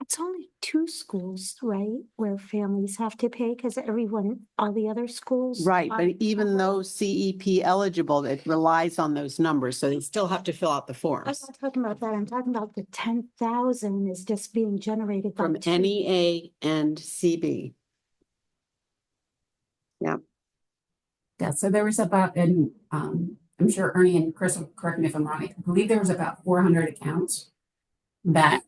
It's only 2 schools, right, where families have to pay because all the other schools. Right, but are even covered. those CEP eligible, it relies on those numbers, so they still have to fill out the I'm forms. not talking about that. I'm talking about the 10,000 is just being generated by From 2. NEA and CB. Yeah, so there was about, and I'm sure Ernie and Chris will correct me if I'm wrong, I believe there was about 400 accounts that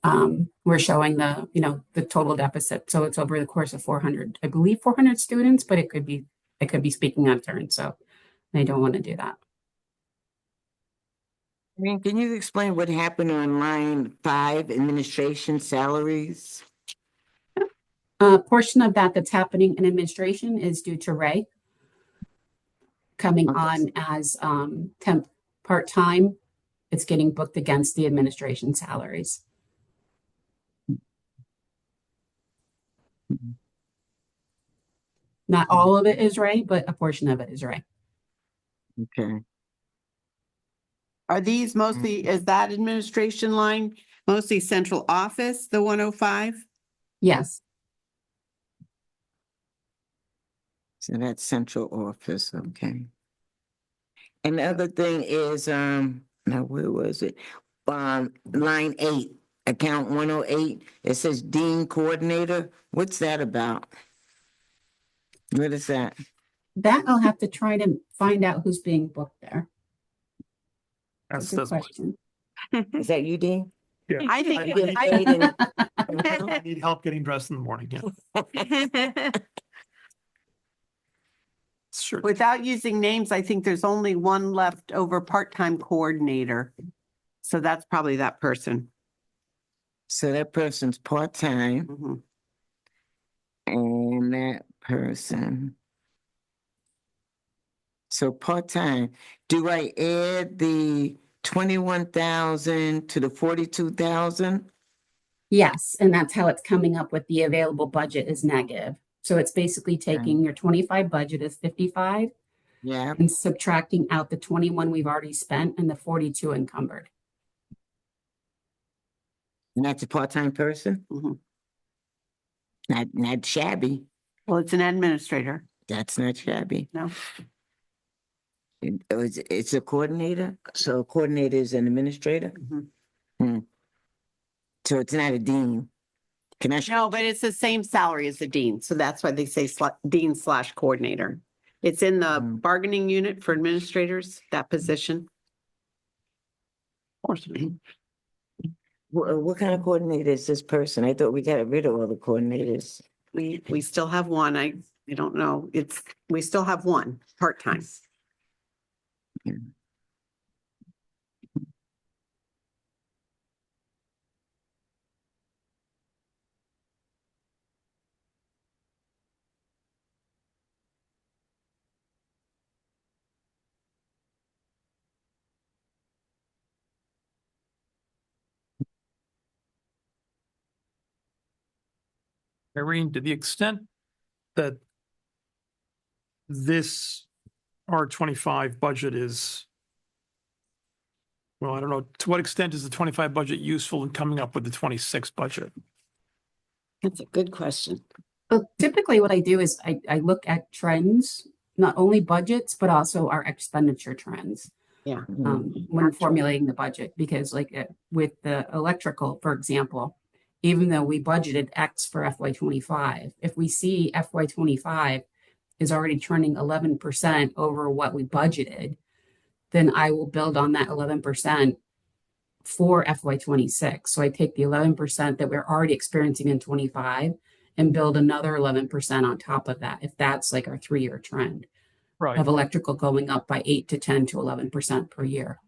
were showing the total deficit. So it's over the course of 400, I believe 400 students, but I could be speaking out of turn. So I don't want to do that. I mean, can you explain what happened on line 5, administration salaries? A portion of that that's happening in administration is due to Ray coming Okay. on as temp part-time. It's getting booked against the administration salaries. Not all of it is Ray, but a portion of it is Ray. Okay. Are these mostly, is that administration line mostly central office, the 105? Yes. So that's central office, okay. And the other thing is, now where was it? Line 8, account 108, it says Dean Coordinator. What's that about? What is that? That I'll have to try to find out who's being booked there. That's, Good that's, question. Is that you, Dean? yeah. I Are think, you getting I, paid in- I need help getting dressed in the morning, yeah. Sure. without using names, I think there's only one left over part-time coordinator. So that's probably that person. So that person's part-time Mhm. and that person. So part-time, do I add the 21,000 to the 42,000? Yes, and that's how it's coming up with the available budget is negative. So it's basically taking your 25 budget is 55 Yeah, and subtracting out the 21 we've already spent and the 42 encumbered. and that's a part-time person? Mhm. Not shabby. Well, it's an administrator. That's not shabby. No. It's a coordinator, so a coordinator is an administrator? Mhm. So it's not a dean. Can I? No, but it's the same salary as the dean. So that's why they say dean/coordinator. It's in the Mm. bargaining unit for administrators, that position. Of course it is. What kind of coordinator is this person? I thought we got rid of all the coordinators. We still have one. I don't know. We still have one part-time. Irene, to the extent that this R25 budget is, well, I don't know, to what extent is the 25 budget useful in coming up with the 26 budget? That's a good question. Well, typically what I do is I look at trends, not only budgets, but also our expenditure trends. Yeah. When formulating the budget, because with the electrical, for example, even though we budgeted X for FY25, if we see FY25 is already trending 11% over what we budgeted, then I will build on that 11% for FY26. So I take the 11% that we're already experiencing in 25 and build another 11% on top of that, if that's like our 3-year trend Right. of electrical going up by 8 to 10 to 11% per year.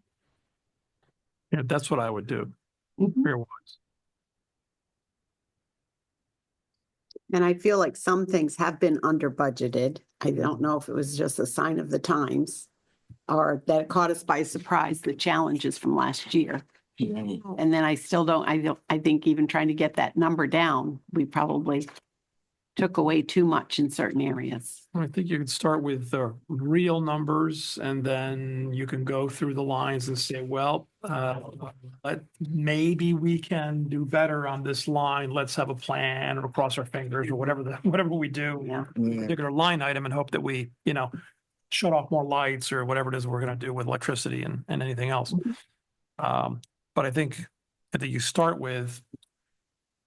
Yeah, that's what I would do. Mhm. Very wise. And I feel like some things have been under budgeted. I don't know if it was just a sign of the times or that it caught us by surprise, the challenges from last year. And then I think even trying to get that number down, we probably took away too much in certain areas. I think you could start with the real numbers and then you can go through the lines and say, well, maybe we can do better on this line. Let's have a plan or cross our fingers or whatever we do. Yeah. Yeah, Particular line item and hope that we, shut off more lights or whatever it is we're going to do with electricity and anything else. But I think you start with,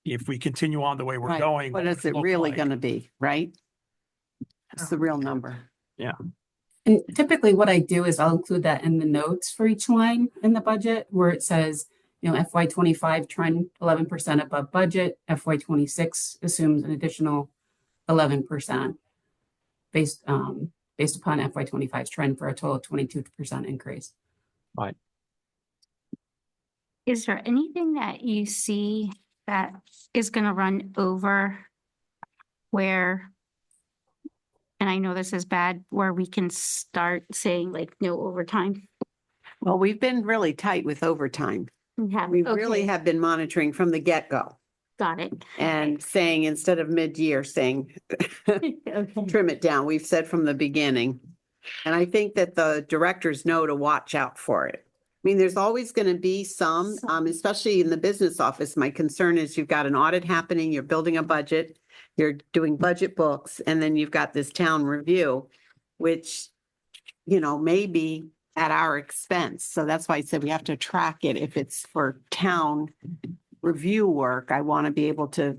if we continue on the way we're Right. going. What is it look really like? going to be, right? That's the real number. And typically what I do is I'll include that in the notes for each line in the budget where it says, FY25 trend 11% above budget, FY26 assumes an additional 11% based upon FY25's trend for a total of 22% increase. Right. Is there anything that you see that is gonna run over where, and I know this is bad, where we can start saying like no overtime? Well, we've been really tight with overtime. We have, We really okay, have been monitoring from the get-go got it. and saying, instead of mid-year, saying, Okay. trim it down. We've said from the beginning. And I think that the directors know to watch out for it. I mean, there's always going to be some, especially in the business office. My concern is you've got an audit happening, you're building a budget, you're doing budget books, and then you've got this town review, which, may be at our expense. So that's why I said we have to track it. If it's for town review work, I want to be able to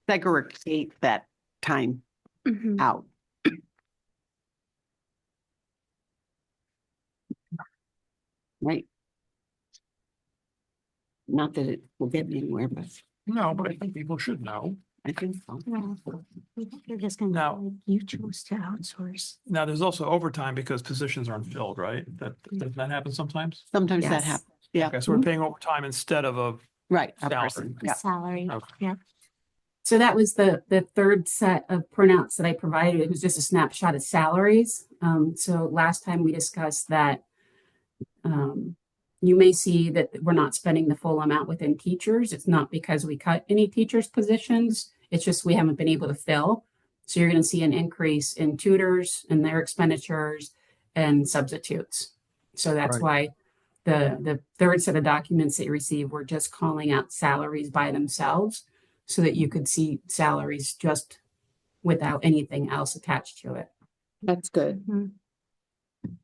segregate that time Mhm. out. Right. Not that it will get me anywhere, but No, but I think people should know. I think so. Well, they're just gonna, Now- say, like, you chose to outsource. Now, there's also overtime because positions aren't filled, right? Doesn't that happen sometimes? Sometimes that Yes. happens. Yeah, Okay, so we're paying overtime instead of a, right. A Salary. person. The Yeah. salary, Okay. yeah. So that was the third set of printouts that I provided. It was just a snapshot of salaries. So last time we discussed that you may see that we're not spending the full amount within teachers. It's not because we cut any teachers' positions. It's just we haven't been able to fill. So you're going to see an increase in tutors and their expenditures and substitutes. So that's why the third set of documents that you receive, we're just calling out salaries by themselves so that you could see salaries just without anything else attached to it. That's good.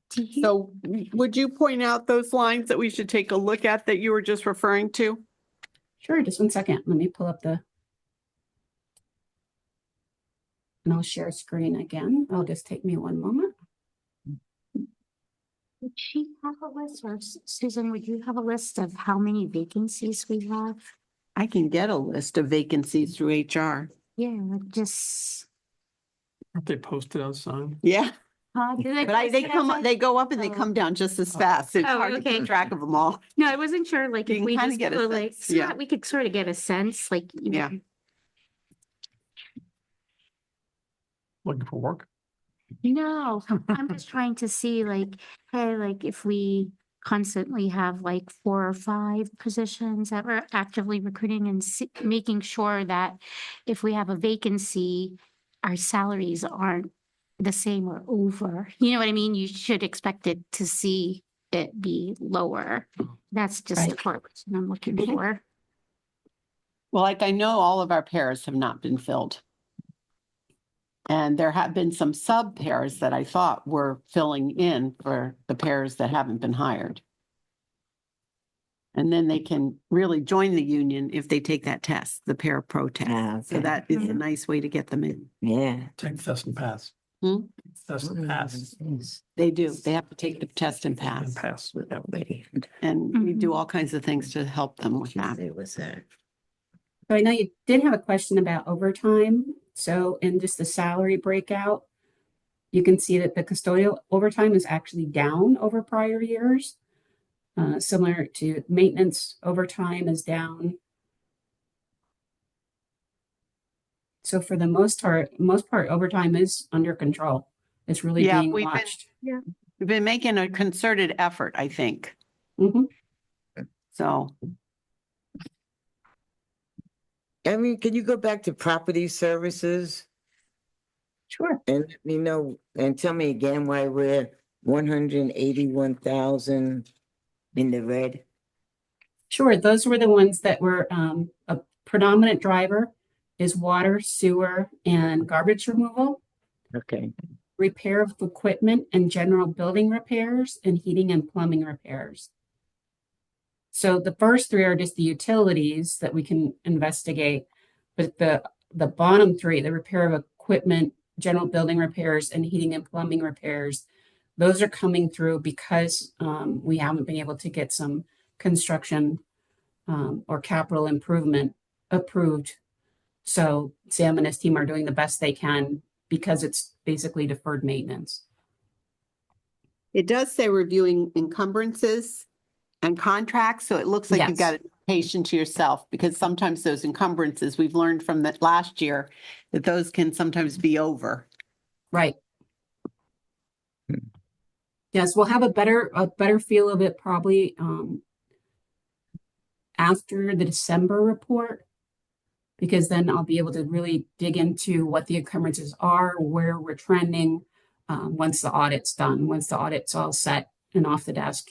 Do you, So would you point out those lines that we should take a look at that you were just referring to? Sure, just 1 second. Let me pull up and I'll share screen again. It'll just take me 1 moment. would she have a list, or Susan, would you have a list of how many vacancies we have? I can get a list of vacancies through HR. Yeah, like just. aren't they posted outside? Yeah, Did but they come, they go up and they Oh. come down just as fast. It's Oh, hard to okay. keep track of them all. No, I wasn't sure, like, You if can we kinda just get a go like, sense, yeah. we could sort of get a sense, like, Yeah. Looking for work? No, I'm just trying to see like, hey, like if we constantly have like 4 or 5 positions that we're actively recruiting and making sure that if we have a vacancy, our salaries aren't the same or over. You know what I mean? You should expect it to see it be lower. That's just the Right. question I'm looking for. Well, like I know all of our pairs have not been filled. And there have been some sub pairs that I thought were filling in for the pairs that haven't been hired. And then they can really join the union if they take that test, the pair pro test. Ah, So okay. that is a nice way to get them in. Yeah. Take the test and pass. Hmm? Test and pass. They do. They have to take the test and And pass. pass. And we do Mhm. all kinds of things to help them with that. It was that. So I know you did have a question about overtime. So in just the salary breakout, you can see that the custodial overtime is actually down over prior years. Similar to maintenance overtime is down. So for the most part, overtime is under control. It's really Yeah, being we've been- watched. We've been making a concerted effort, I think. Mhm. So, I mean, can you go back to property services Sure. and let me know, and tell me again why we're 181,000 in the red? Sure. Those were the ones that were a predominant driver is water, sewer, and garbage removal, Okay. repair of equipment and general building repairs, and heating and plumbing repairs. So the first 3 are just the utilities that we can investigate, but the bottom 3, the repair of equipment, general building repairs, and heating and plumbing repairs, those are coming through because we haven't been able to get some construction or capital improvement approved. So Sam and his team are doing the best they can because it's basically deferred maintenance. it does say reviewing encumbrances. and contracts, so it looks like you've got Yes. a patient to yourself, because sometimes those encumbrances, we've learned from that last year, that those can sometimes be over. Right. Yes, we'll have a better feel of it probably after the December report, because then I'll be able to really dig into what the encumbrances are, where we're trending, once the audit's done, once the audit's all set and off the desk.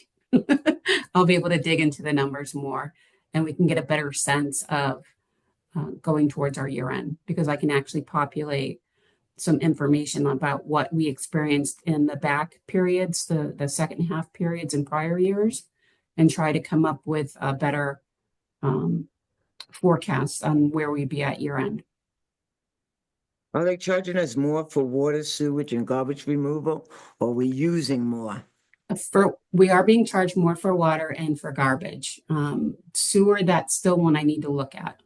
I'll be able to dig into the numbers more, and we can get a better sense of going towards our year end, because I can actually populate some information about what we experienced in the back periods, the second half periods in prior years, and try to come up with a better forecast on where we'd be at year end. Are they charging us more for water, sewage, and garbage removal, or are we using more? We are being charged more for water and for garbage. Sewer, that's still one I need to look at.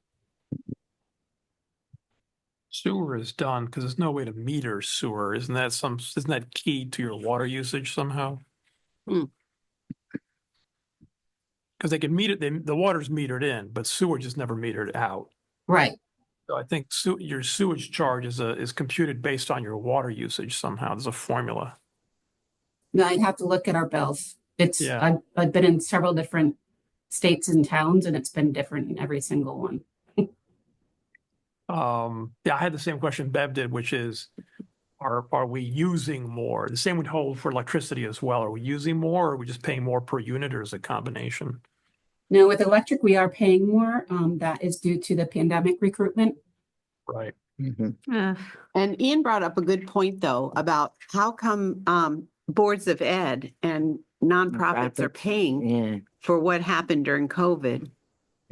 Sewer is done because there's no way to meter sewer. Isn't that key to your water usage somehow? Hmm. Because they can meter, the water's metered in, but sewer just never metered out. Right. So I think your sewage charge is computed based on your water usage somehow. There's a formula. Now I'd have to look at our bills. Yeah. I've been in several different states and towns, and it's been different in every single one. Yeah, I had the same question Bev did, which is, are we using more? The same would hold for electricity as well. Are we using more, or are we just paying more per unit, or is it a combination? Now with electric, we are paying more. That is due to the pandemic recruitment. Right. Ugh. And Ian brought up a good point, though, about how come boards of ed and nonprofits are Nonprofits. paying Yeah. for what happened during COVID.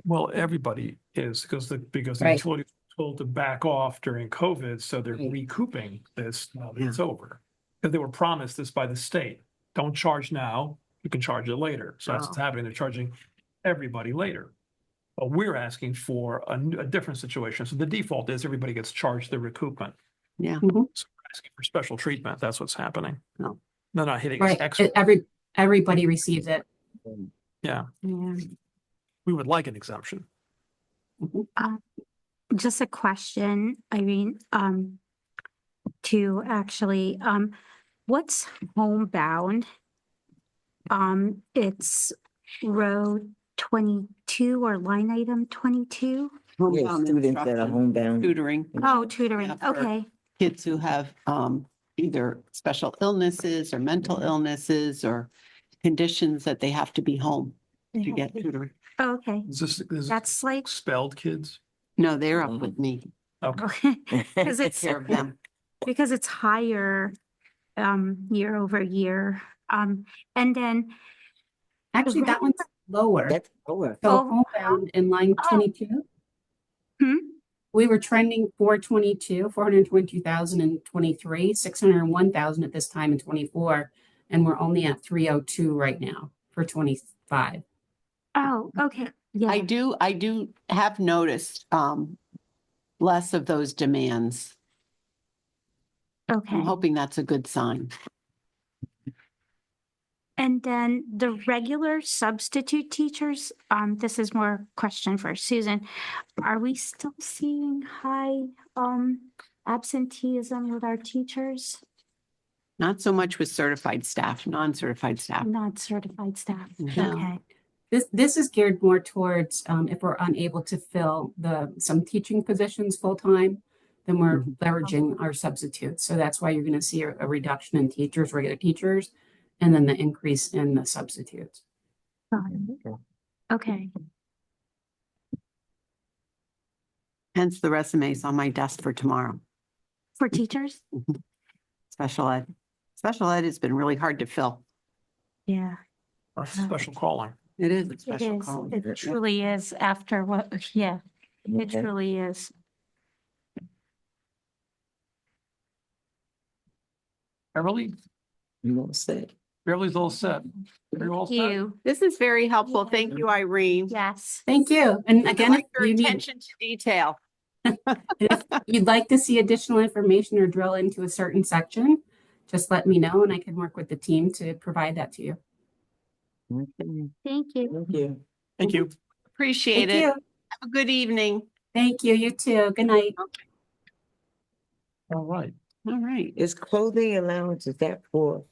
Well, everybody is because the Right. utilities were told to back off during COVID, so they're Right. recouping this now that it's over. Because they were promised this by the state. Don't charge now, you can charge it later. So that's what's happening. They're charging everybody later. But we're asking for a different situation. So the default is everybody gets charged the recoupment. Yeah. So we're asking for special treatment. That's what's happening. Oh. They're not hitting us Right. extra. Everybody receives it. Yeah, Yeah. we would like an exemption. Just a question, Irene, to actually, what's homebound? It's row 22 or line item 22? Yeah, Homebound students that are instruction, homebound. tutoring, Oh, tutoring, Yeah, for- okay. kids who have either special illnesses or mental illnesses or conditions that they have to be home to get tutoring. Oh, okay, Is this that's like, expelled kids? No, they're up with me. Okay. because Take it's, care of them. because it's higher, year over year. And then, Actually, that one's lower. That's lower. So Oh. homebound in line Oh. 22. Hmm? We were trending 422,000 in 23, 601,000 at this time in 24, and we're only at 302 right now for 25. oh, okay, yeah. I do have noticed less of those demands. Okay. I'm hoping that's a good sign. And then the regular substitute teachers, this is more question for Susan. Are we still seeing high absenteeism with our teachers, Not so much with certified staff, non-certified staff. not certified staff? No. Okay, This is geared more towards if we're unable to fill some teaching positions full-time, then we're leveraging our substitutes. So that's why you're going to see a reduction in teachers, regular teachers, and then the increase in the substitutes. got it. Okay, Hence the resumes on my desk for tomorrow. for teachers? Special ed. Special ed has been really hard to fill. Yeah, Or special calling. It is a it special is. call. It truly is after what, yeah, it Okay. truly is. Beverly? You won't say. Beverly's all set. Are you all set? You, This is very helpful. Thank you, Irene. yes. Thank you. And I again, like if your you need, attention to detail. if you'd like to see additional information or drill into a certain section, just let me know and I can work with the team to provide that to you. Okay, Thank you. thank you. Thank you. Appreciate Thank it. you. Have a good evening. Thank you. You too. Good night. All right. All right. Is clothing allowance, is that for,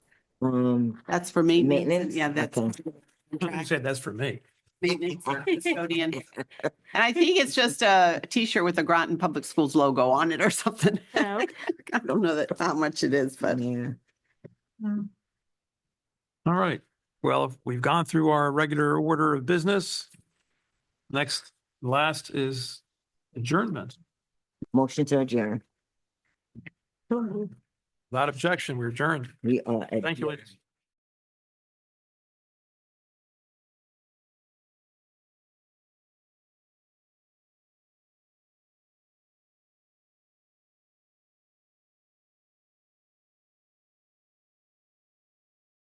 That's for maintenance. maintenance? Yeah, that's Okay. You said that's for me. maintenance or custodian. And I think it's just a t-shirt with a Groton Public Schools logo on it or something. Oh, I don't know that how much it is, but Yeah. All right. Well, if we've gone through our regular order of business. Last is adjournment. Motion to adjourn. Without objection, we're adjourned. We are. Thank you, ladies.